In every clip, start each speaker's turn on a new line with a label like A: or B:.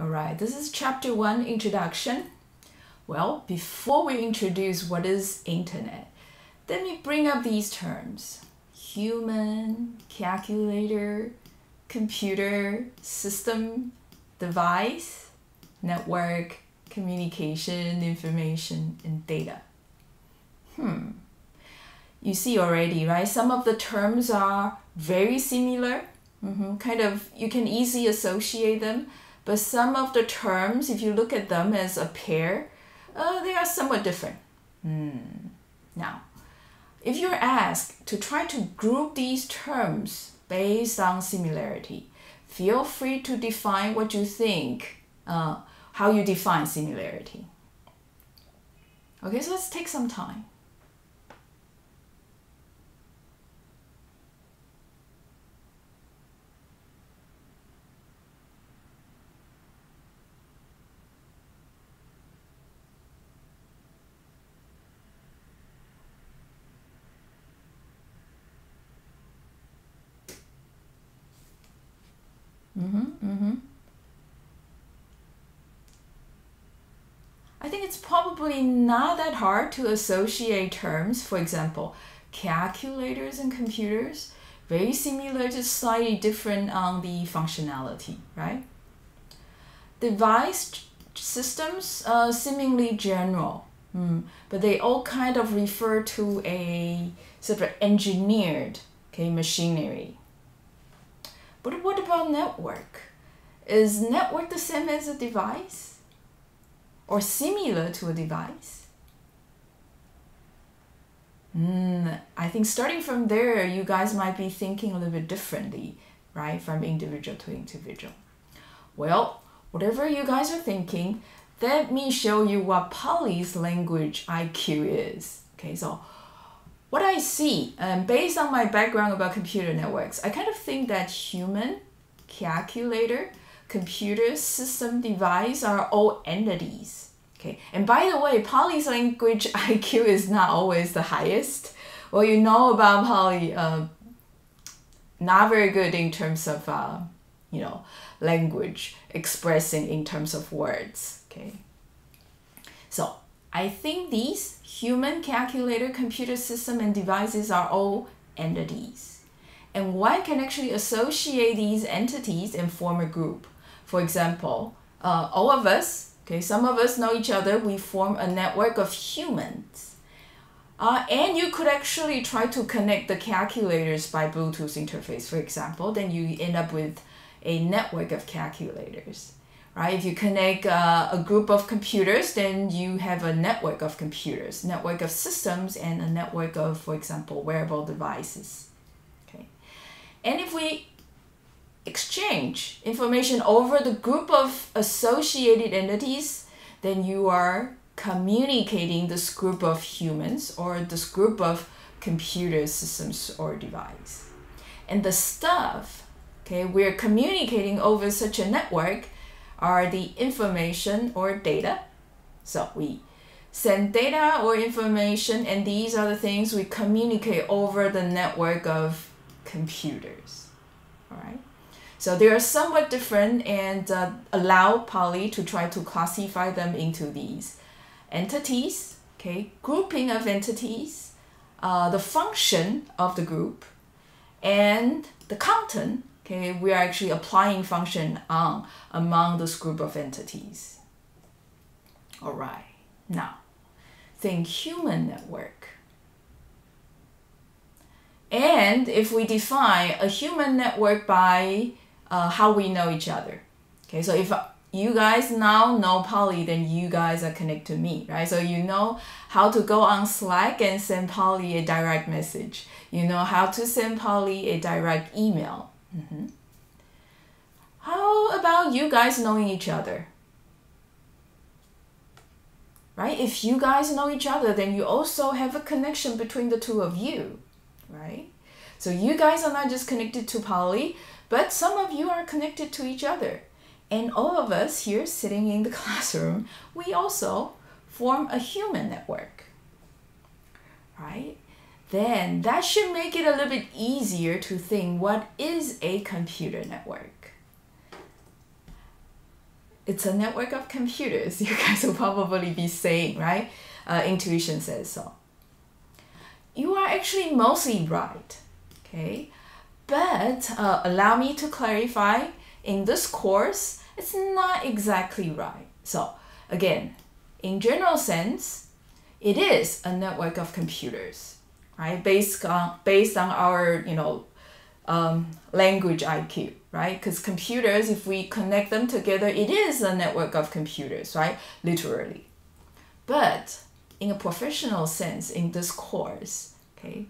A: Alright, this is chapter 1, introduction. Well, before we introduce what is internet, let me bring up these terms. Human, calculator, computer, system, device, network, communication, information, and data. You see already, right? Some of the terms are very similar. Kind of, you can easily associate them. But some of the terms, if you look at them as a pair, they are somewhat different. Now, if you're asked to try to group these terms based on similarity, feel free to define what you think, how you define similarity. Okay, so let's take some time. I think it's probably not that hard to associate terms. For example, calculators and computers, very similar, just slightly different on the functionality, right? Device systems, seemingly general, but they all kind of refer to a sort of engineered, machinery. But what about network? Is network the same as a device? Or similar to a device? I think starting from there, you guys might be thinking a little bit differently, right? From individual to individual. Well, whatever you guys are thinking, let me show you what Polly's language IQ is. Okay, so what I see, based on my background about computer networks, I kind of think that human, calculator, computer, system, device are all entities. Okay, and by the way, Polly's language IQ is not always the highest. Well, you know about Polly, not very good in terms of, language expressing in terms of words. Okay, so I think these human, calculator, computer system, and devices are all entities. And one can actually associate these entities and form a group. For example, all of us, some of us know each other, we form a network of humans. And you could actually try to connect the calculators by Bluetooth interface, for example, then you end up with a network of calculators. Right? If you connect a group of computers, then you have a network of computers, network of systems, and a network of, for example, wearable devices. Okay, and if we exchange information over the group of associated entities, then you are communicating this group of humans or this group of computer systems or device. And the stuff, we're communicating over such a network are the information or data. So we send data or information, and these are the things we communicate over the network of computers. All right. So they are somewhat different and allow Polly to try to classify them into these entities, grouping of entities, the function of the group, and the content. We are actually applying function on among this group of entities. All right, now think human network. And if we define a human network by how we know each other. So if you guys now know Polly, then you guys are connected to me, right? So you know how to go on Slack and send Polly a direct message. You know how to send Polly a direct email. How about you guys knowing each other? Right? If you guys know each other, then you also have a connection between the two of you, right? So you guys are not just connected to Polly, but some of you are connected to each other. And all of us here sitting in the classroom, we also form a human network, right? Then that should make it a little bit easier to think what is a computer network. it's a network of computers. You guys will probably be saying, right? Intuition says so. You are actually mostly right, okay? But allow me to clarify, in this course, it's not exactly right. So again, in general sense, it is a network of computers, right? Based on our, language IQ, right? Because computers, if we connect them together, it is a network of computers, right? Literally. But in a professional sense, in this course, okay,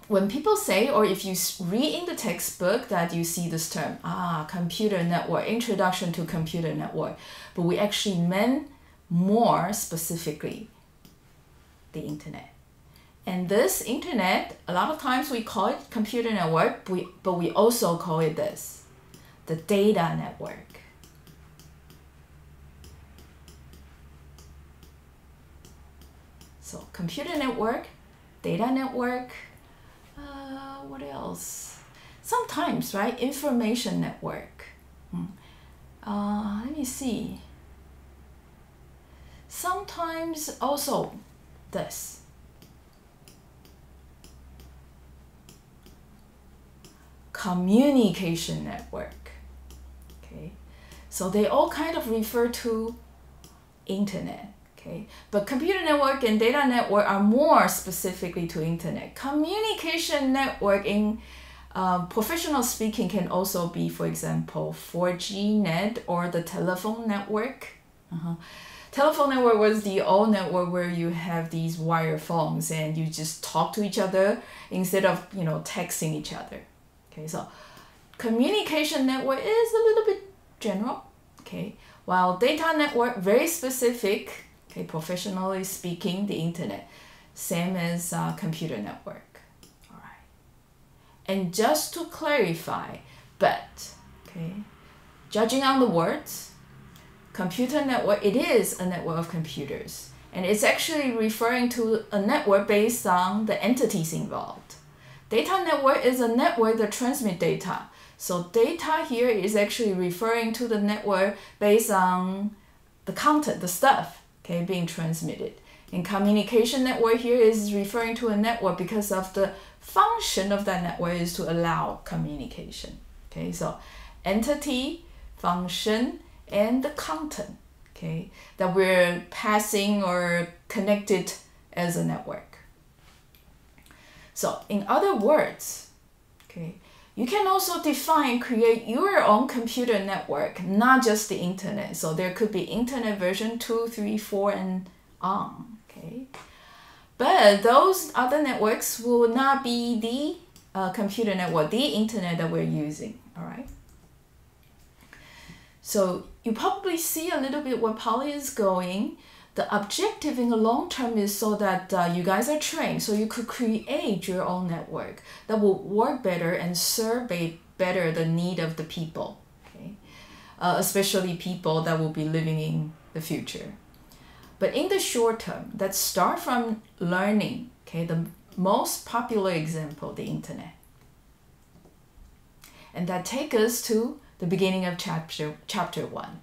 A: when people say, or if you read in the textbook that you see this term, computer network, introduction to computer network, but we actually meant more specifically the internet. And this internet, a lot of times we call it computer network, but we also call it this, the data network. So computer network, data network, what else? Sometimes, right, information network. Let me see. Sometimes also this. Communication network. Okay, so they all kind of refer to internet. Okay, but computer network and data network are more specifically to internet. Communication network in professional speaking can also be, for example, 4G net or the telephone network. Telephone network was the old network where you have these wire phones and you just talk to each other instead of texting each other. Okay, so communication network is a little bit general. Okay, while data network very specific. Okay, professionally speaking, the internet, same as computer network. All right. And just to clarify, but, okay, judging on the words, computer network, it is a network of computers. And it's actually referring to a network based on the entities involved. Data network is a network that transmits data. So data here is actually referring to the network based on the content, the stuff, okay, being transmitted. And communication network here is referring to a network because of the function of that network is to allow communication. Okay, so entity, function, and the content, okay, that we're passing or connected as a network. So in other words, okay, you can also define, create your own computer network, not just the internet. So there could be internet version 2, 3, 4, and on, okay? But those other networks will not be the computer network, the internet that we're using, all right? So you probably see a little bit where Polly is going. The objective in the long term is so that you guys are trained, so you could create your own network that will work better and serve better the need of the people, okay? Especially people that will be living in the future. But in the short term, let's start from learning, okay? The most popular example, the internet. And that takes us to the beginning of chapter 1.